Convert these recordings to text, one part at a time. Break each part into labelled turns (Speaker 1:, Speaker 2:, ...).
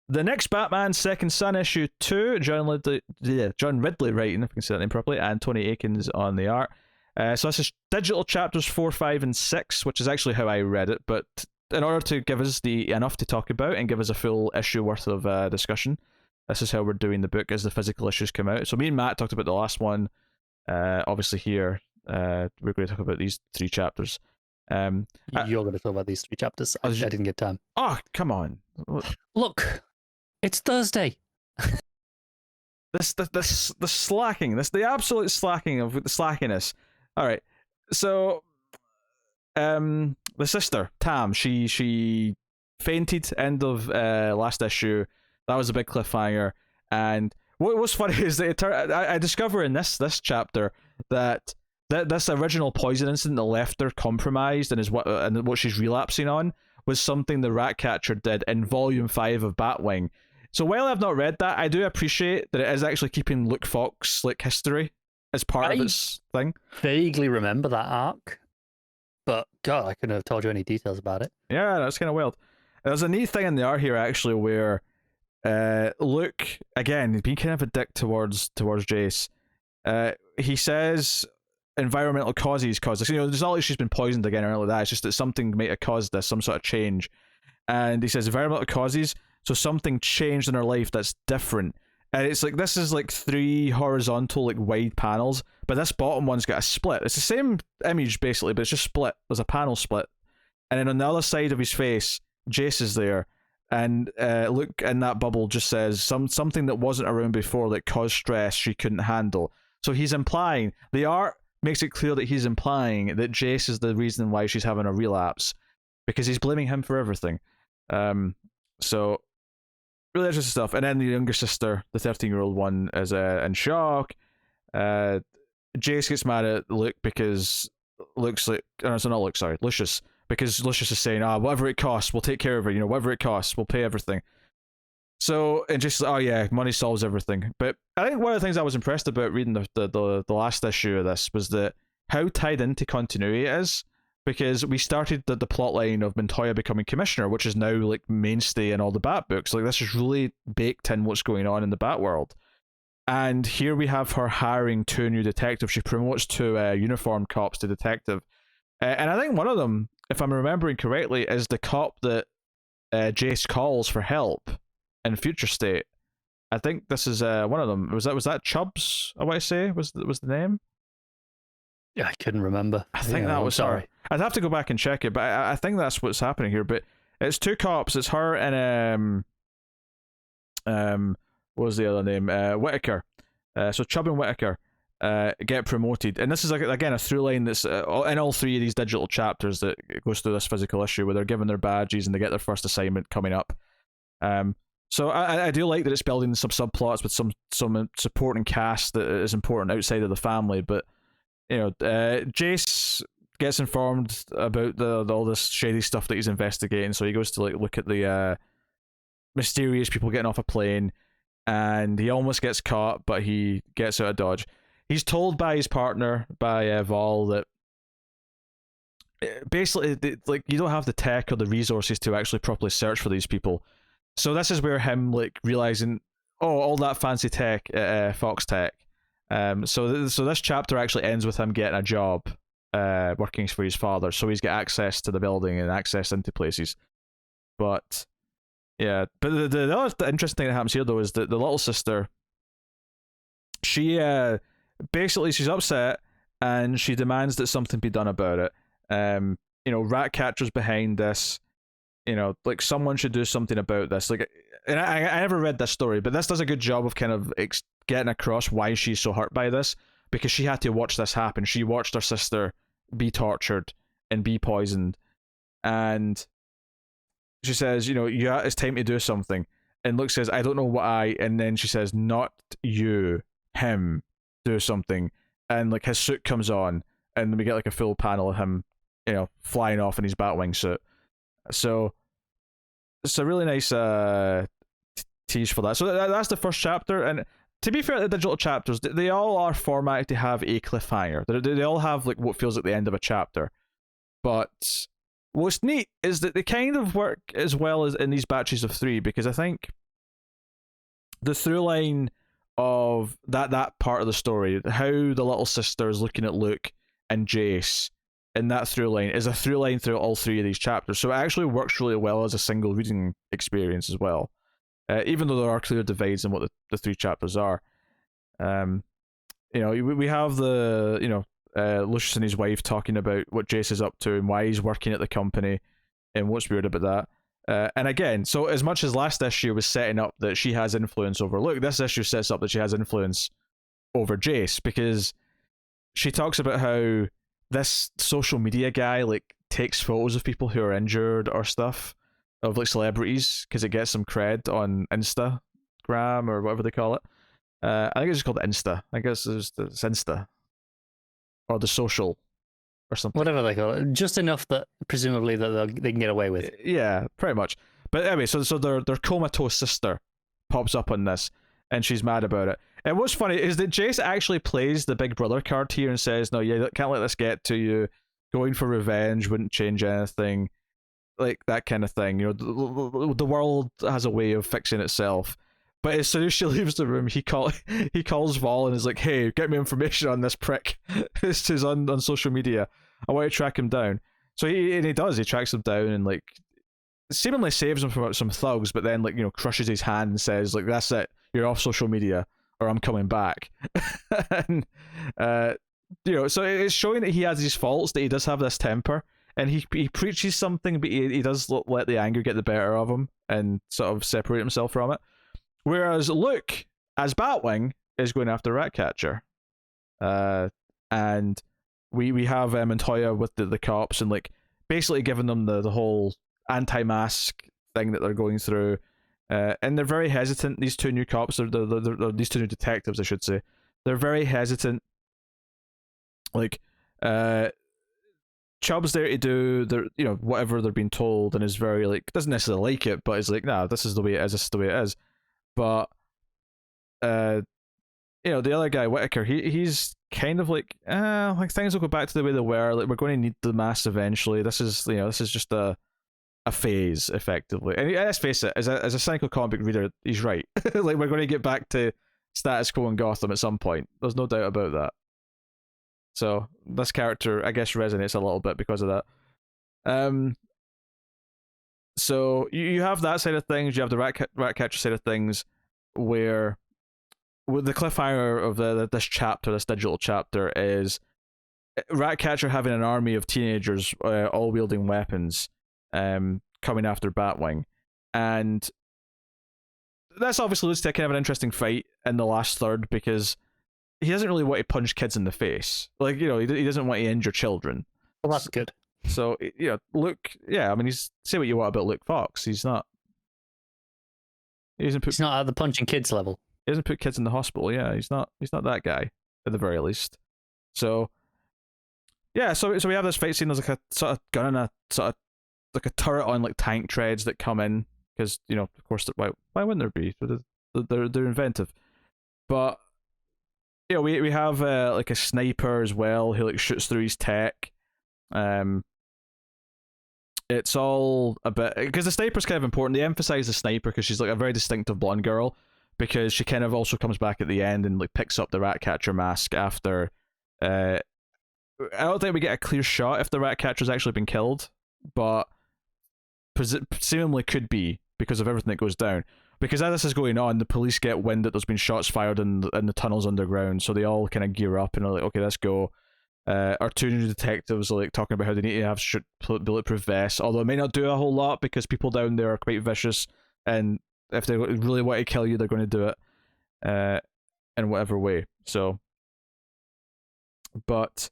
Speaker 1: The next Batman, Second Son, issue 2, John Ridley writing, if I can say that name properly, and Tony Akins on the art. So this is digital chapters 4, 5, and 6, which is actually how I read it, but in order to give us enough to talk about and give us a full issue worth of discussion, this is how we're doing the book as the physical issues come out. So me and Matt talked about the last one. Obviously here, we're going to talk about these 3 chapters.
Speaker 2: You're going to talk about these 3 chapters. I didn't get time.
Speaker 1: Oh, come on.
Speaker 2: Look, it's Thursday.
Speaker 1: The slacking, the absolute slacking of the slackiness. All right, so the sister Tam, she fainted end of last issue. That was a big cliffhanger. And what's funny is that I discover in this chapter that this original poison incident that left her compromised and what she's relapsing on was something the Ratcatcher did in Volume 5 of Batwing. So while I've not read that, I do appreciate that it is actually keeping Luke Fox history as part of its thing.
Speaker 2: Vaguely remember that arc, but God, I couldn't have told you any details about it.
Speaker 1: Yeah, that's kind of wild. There's a neat thing in the art here actually where Luke, again, he's been kind of a dick towards Jace. He says environmental causes caused this. There's not like she's been poisoned again or anything like that. It's just that something might have caused this, some sort of change. And he says environmental causes, so something changed in her life that's different. And it's like, this is 3 horizontal, wide panels, but this bottom one's got a split. It's the same image, basically, but it's just split. There's a panel split. And then on the other side of his face, Jace is there. And Luke in that bubble just says something that wasn't around before that caused stress she couldn't handle. So he's implying, the art makes it clear that he's implying that Jace is the reason why she's having a relapse, because he's blaming him for everything. So really interesting stuff. And then the younger sister, the 13-year-old one, is in shock. Jace gets mad at Luke because Lucius, because Lucius is saying, whatever it costs, we'll take care of it, whatever it costs, we'll pay everything. So, and Jace's like, oh yeah, money solves everything. But I think one of the things I was impressed about reading the last issue of this was that how tied into continuity it is. Because we started the plot line of Montoya becoming commissioner, which is now mainstay in all the Bat books. This is really baked in what's going on in the Bat world. And here we have her hiring 2 new detectives. She promotes 2 uniformed cops to detective. And I think one of them, if I'm remembering correctly, is the cop that Jace calls for help in Future State. I think this is one of them. Was that Chubbs, I want to say, was the name?
Speaker 2: Yeah, I couldn't remember.
Speaker 1: I think that was
Speaker 2: sorry.
Speaker 1: her. I'd have to go back and check it, but I think that's what's happening here. But it's 2 cops. It's her and what was the other name? Whitaker. So Chubb and Whitaker get promoted, and this is again a through line that's in all 3 of these digital chapters that goes through this physical issue where they're given their badges and they get their first assignment coming up. So I do like that it's building some subplots with some supporting cast that is important outside of the family, but. Jace gets informed about all this shady stuff that he's investigating, so he goes to look at the mysterious people getting off a plane, and he almost gets caught, but he gets out of dodge. He's told by his partner, by Vol, that basically you don't have the tech or the resources to actually properly search for these people. So this is where him realizing, all that fancy tech, Fox Tech. So this chapter actually ends with him getting a job working for his father, so he's got access to the building and access into places. But yeah, but the other interesting thing that happens here though is that the little sister, she basically she's upset and she demands that something be done about it. Ratcatcher's behind this. Someone should do something about this. And I never read this story, but this does a good job of kind of getting across why she's so hurt by this, because she had to watch this happen. She watched her sister be tortured and be poisoned, and she says, it's time to do something. And Luke says, I don't know what and then she says, not you, him, do something. And his suit comes on, and then we get a full panel of him, flying off in his Batwing suit. So it's a really nice tease for that. So that's the first chapter, and to be fair, the digital chapters, they all are formatted to have a cliffhanger. They all have what feels like the end of a chapter. But what's neat is that they kind of work as well as in these batches of 3, because I think the through line of that part of the story, how the little sister is looking at Luke and Jace, and that through line is a through line through all three of these chapters. So it actually works really well as a single reading experience as well, even though there are clear divides in what the three chapters are. We have the Lucius and his wife talking about what Jace is up to and why he's working at the company and what's weird about that. And again, so as much as last issue was setting up that she has influence over Luke, this issue sets up that she has influence over Jace, because she talks about how this social media guy like takes photos of people who are injured or stuff, of like celebrities, because it gets some cred on Instagram or whatever they call it. I think it's just called Insta. I guess it's Insta or the social or something.
Speaker 2: Whatever they call it, just enough that presumably that they can get away with.
Speaker 1: Yeah, pretty much. But anyway, so their comatose sister pops up on this, and she's mad about it. And what's funny is that Jace actually plays the big brother card here and says, "No, you can't let this get to you. Going for revenge wouldn't change anything." Like that kind of thing. The world has a way of fixing itself. But as soon as she leaves the room, he calls Vol and is like, "Hey, get me information on this prick. This is on social media. I want to track him down." So he does. He tracks him down and like seemingly saves him from some thugs, but then like crushes his hand and says like, "That's it. You're off social media, or I'm coming back." And so it's showing that he has these faults, that he does have this temper, and he preaches something, but he does let the anger get the better of him and sort of separate himself from it. Whereas Luke, as Batwing, is going after Ratcatcher. And we have Montoya with the cops and like basically giving them the whole anti-mask thing that they're going through. And they're very hesitant, these two new cops, they're these two new detectives, I should say. They're very hesitant. Like, Chubb's there to do whatever they're being told, and is very like, doesn't necessarily like it, but is like, nah, this is the way it is, this is the way it is. But the other guy, Whitaker, he's kind of like things will go back to the way they were. Like, we're going to need the mask eventually. This is just a phase, effectively. And let's face it, as a cynical comic reader, he's right. Like, we're going to get back to status quo in Gotham at some point. There's no doubt about that. So this character, I guess, resonates a little bit because of that. So you have that side of things. You have the Ratcatcher side of things, where with the cliffhanger of this chapter, this digital chapter, is Ratcatcher having an army of teenagers, all wielding weapons, coming after Batwing, and that's obviously leads to kind of an interesting fight in the last third, because he doesn't really want to punch kids in the face, like he doesn't want to injure children.
Speaker 2: Well, that's good.
Speaker 1: So Luke, I mean, he's say what you want about Luke Fox, he's not he's not
Speaker 2: at the punching kids level.
Speaker 1: He doesn't put kids in the hospital. Yeah, he's not that guy at the very least. So so we have this fight scene. There's like a sort of gun and a sort of like a turret on like tank treads that come in, because of course, why wouldn't there be? They're inventive. But we have like a sniper as well who like shoots through his tech. It's all a bit, because the sniper's kind of important. They emphasize the sniper because she's like a very distinctive blonde girl, because she kind of also comes back at the end and like picks up the Ratcatcher mask after. I don't think we get a clear shot if the Ratcatcher's actually been killed, but seemingly could be, because of everything that goes down. Because as this is going on, the police get wind that there's been shots fired in the tunnels underground, so they all kind of gear up and are like, okay, let's go. Our two new detectives are like talking about how they need to have bulletproof vests, although it may not do a whole lot because people down there are quite vicious, and if they really want to kill you, they're going to do it in whatever way. So, but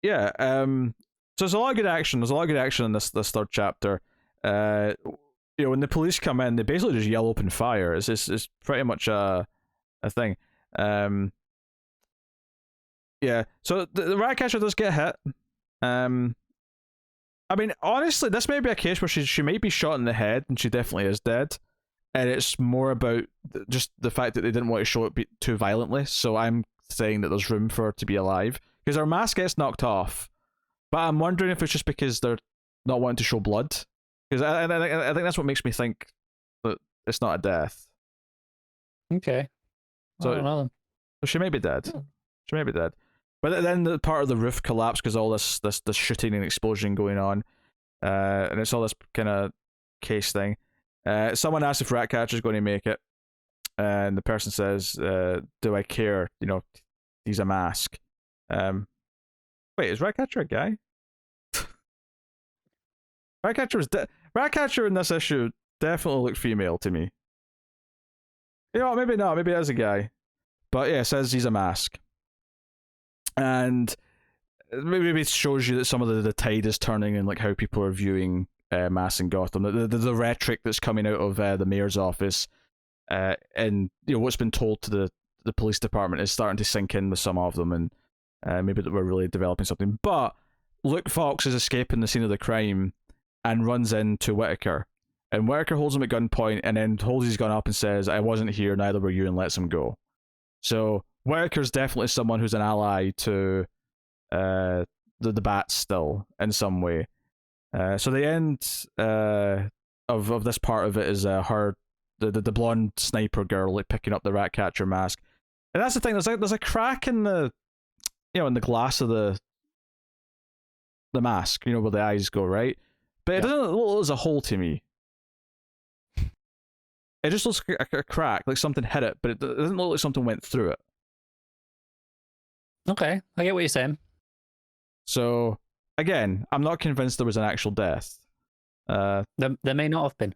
Speaker 1: so there's a lot of good action. There's a lot of good action in this third chapter. When the police come in, they basically just yell open fire. It's pretty much a thing. So the Ratcatcher does get hit. I mean, honestly, this may be a case where she might be shot in the head, and she definitely is dead. And it's more about just the fact that they didn't want to show it too violently. So I'm saying that there's room for her to be alive, because her mask gets knocked off. But I'm wondering if it's just because they're not wanting to show blood. Because I think that's what makes me think that it's not a death.
Speaker 2: Okay. I
Speaker 1: So,
Speaker 2: don't know.
Speaker 1: so she may be dead.
Speaker 2: Oh.
Speaker 1: She may be dead. But then the part of the roof collapsed because all this shooting and explosion going on, and it's all this kind of case thing. Someone asks if Ratcatcher's going to make it, and the person says, "Do I care? You know, he's a mask." Wait, is Ratcatcher a guy? Ratcatcher in this issue definitely looked female to me. You know, maybe not. Maybe as a guy, but yeah, it says he's a mask, and maybe it shows you that some of the tide is turning and like how people are viewing masks in Gotham. The rhetoric that's coming out of the mayor's office, and you know what's been told to the police department is starting to sink in with some of them, and maybe that we're really developing something. But Luke Fox is escaping the scene of the crime and runs into Whitaker. And Whitaker holds him at gunpoint and then holds his gun up and says, "I wasn't here, neither were you," and lets him go. So Whitaker's definitely someone who's an ally to the Bats still in some way. So the end of this part of it is her, the blonde sniper girl, like picking up the Ratcatcher mask. And that's the thing. There's a crack in the in the glass of the mask, where the eyes go, right? But it doesn't look as a hole to me. It just looks like a crack, like something hit it, but it doesn't look like something went through it.
Speaker 2: Okay, I get what you're saying.
Speaker 1: So, again, I'm not convinced there was an actual death.
Speaker 2: There may not have been.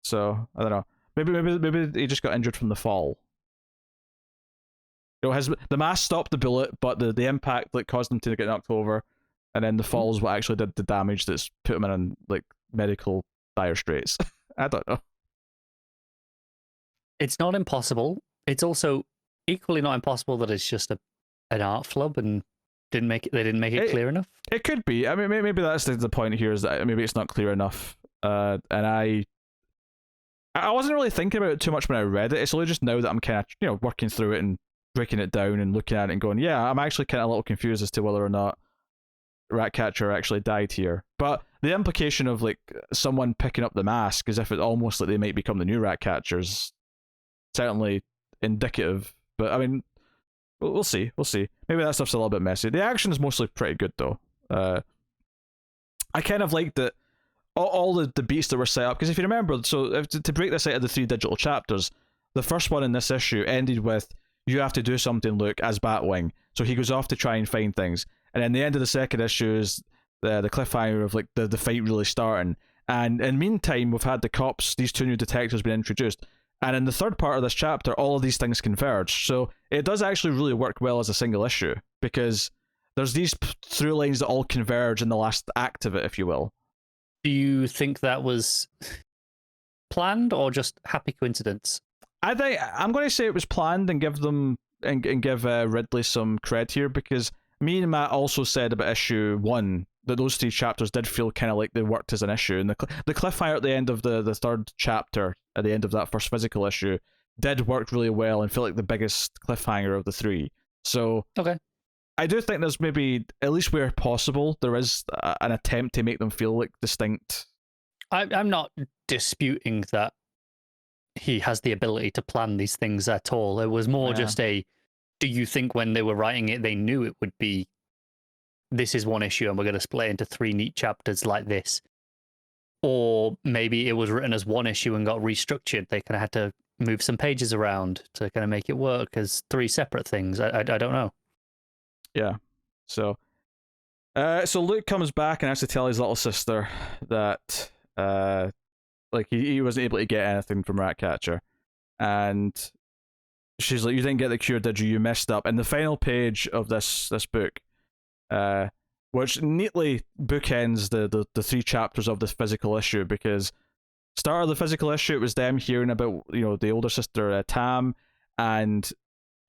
Speaker 1: So, I don't know. Maybe he just got injured from the fall. The mask stopped the bullet, but the impact caused him to get knocked over, and then the fall is what actually did the damage that's put him in medical dire straits. I don't know.
Speaker 2: It's not impossible. It's also equally not impossible that it's just an art flub and they didn't make it clear enough. It
Speaker 1: could be. I mean, maybe that's the point here, is that maybe it's not clear enough. And I wasn't really thinking about it too much when I read it. It's only just now that I'm kind of working through it and breaking it down and looking at it and going, yeah, I'm actually kind of a little confused as to whether or not Ratcatcher actually died here. But the implication of someone picking up the mask as if it almost like they might become the new Ratcatchers, certainly indicative. But I mean, we'll see. Maybe that stuff's a little bit messy. The action is mostly pretty good though. I kind of liked that all the beats that were set up, because if you remember, so to break this out of the 3 digital chapters, the first one in this issue ended with, "You have to do something, Luke, as Batwing." So he goes off to try and find things, and then the end of the second issue is the cliffhanger of the fight really starting. And in the meantime, we've had the cops, these 2 new detectives being introduced. And in the third part of this chapter, all of these things converge. So it does actually really work well as a single issue, because there's these through lines that all converge in the last act of it, if you will.
Speaker 2: Do you think that was planned or just happy coincidence?
Speaker 1: I think I'm going to say it was planned and give them and give Ridley some cred here, because me and Matt also said about issue 1 that those 3 chapters did feel kind of like they worked as an issue, and the cliffhanger at the end of the third chapter, at the end of that first physical issue, did work really well and feel like the biggest cliffhanger of the 3. So
Speaker 2: okay,
Speaker 1: I do think there's maybe, at least where possible, there is an attempt to make them feel like distinct.
Speaker 2: I'm not disputing that he has the ability to plan these things at all. It was more just do you think when they were writing it, they knew it would be, this is one issue and we're going to split it into 3 neat chapters like this? Or maybe it was written as one issue and got restructured. They kind of had to move some pages around to kind of make it work as 3 separate things. I don't know.
Speaker 1: Yeah. So Luke comes back and has to tell his little sister that he wasn't able to get anything from Ratcatcher. And she's like, "You didn't get the cure, did you? You messed up." And the final page of this book, which neatly bookends the 3 chapters of this physical issue, because start of the physical issue, it was them hearing about the older sister Tam and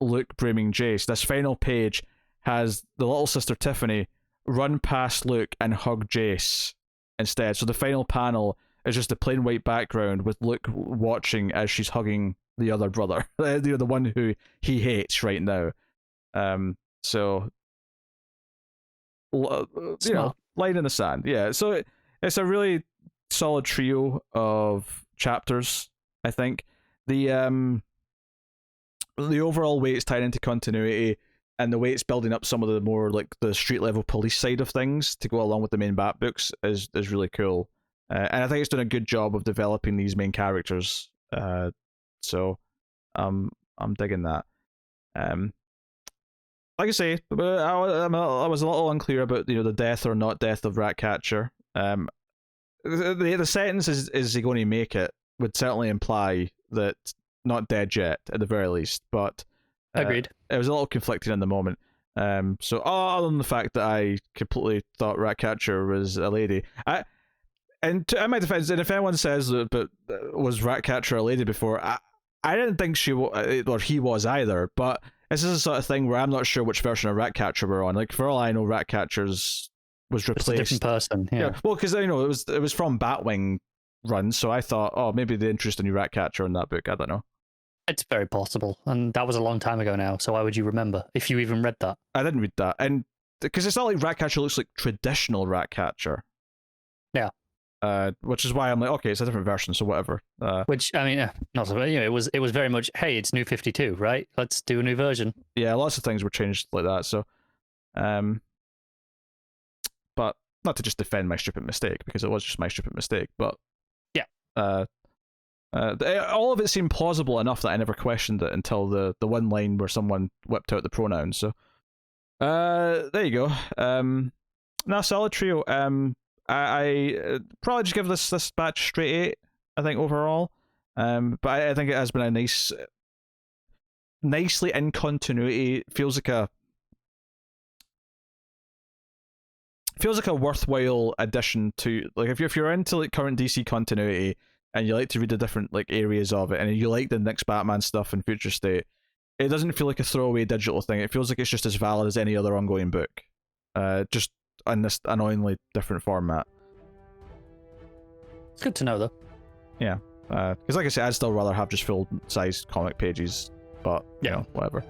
Speaker 1: Luke blaming Jace. This final page has the little sister Tiffany run past Luke and hug Jace instead. So the final panel is just a plain white background with Luke watching as she's hugging the other brother, the one who he hates right now. So line in the sand. Yeah, so it's a really solid trio of chapters, I think. The the overall way it's tied into continuity and the way it's building up some of the more like the street level police side of things to go along with the main Bat books is really cool. And I think it's done a good job of developing these main characters. So I'm digging that. Like I say, I was a little unclear about the death or not death of Ratcatcher. The sentence is he going to make it would certainly imply that not dead yet at the very least, but
Speaker 2: agreed.
Speaker 1: It was a little conflicting in the moment. So other than the fact that I completely thought Ratcatcher was a lady, in my defense, and if anyone says that, but was Ratcatcher a lady before, I didn't think she or he was either. But this is the sort of thing where I'm not sure which version of Ratcatcher we're on. Like for all I know, Ratcatcher's was replaced.
Speaker 2: It's a different person. Yeah.
Speaker 1: Well, because it was from Batwing run, so I thought, oh, maybe they introduced a new Ratcatcher in that book. I don't know.
Speaker 2: It's very possible, and that was a long time ago now. So why would you remember if you even read that?
Speaker 1: I didn't read that, and because it's not like Ratcatcher looks like traditional Ratcatcher.
Speaker 2: Yeah.
Speaker 1: Which is why I'm like, okay, it's a different version, so whatever.
Speaker 2: Which I mean, not so. It was very much, hey, it's New 52, right? Let's do a new version.
Speaker 1: Yeah, lots of things were changed like that. So, but not to just defend my stupid mistake because it was just my stupid mistake, but
Speaker 2: yeah,
Speaker 1: all of it seemed plausible enough that I never questioned it until the one line where someone whipped out the pronouns. So, there you go. Now, Solid Trio. I probably just give this batch straight 8, I think, overall. But I think it has been a nicely in continuity. Feels like a worthwhile addition to, like, if you're into like current DC continuity and you like to read the different like areas of it, and you like the next Batman stuff in Future State, it doesn't feel like a throwaway digital thing. It feels like it's just as valid as any other ongoing book. Just in this annoyingly different format.
Speaker 2: It's good to know, though.
Speaker 1: Yeah, because like I said, I'd still rather have just full-size comic pages, but yeah, whatever.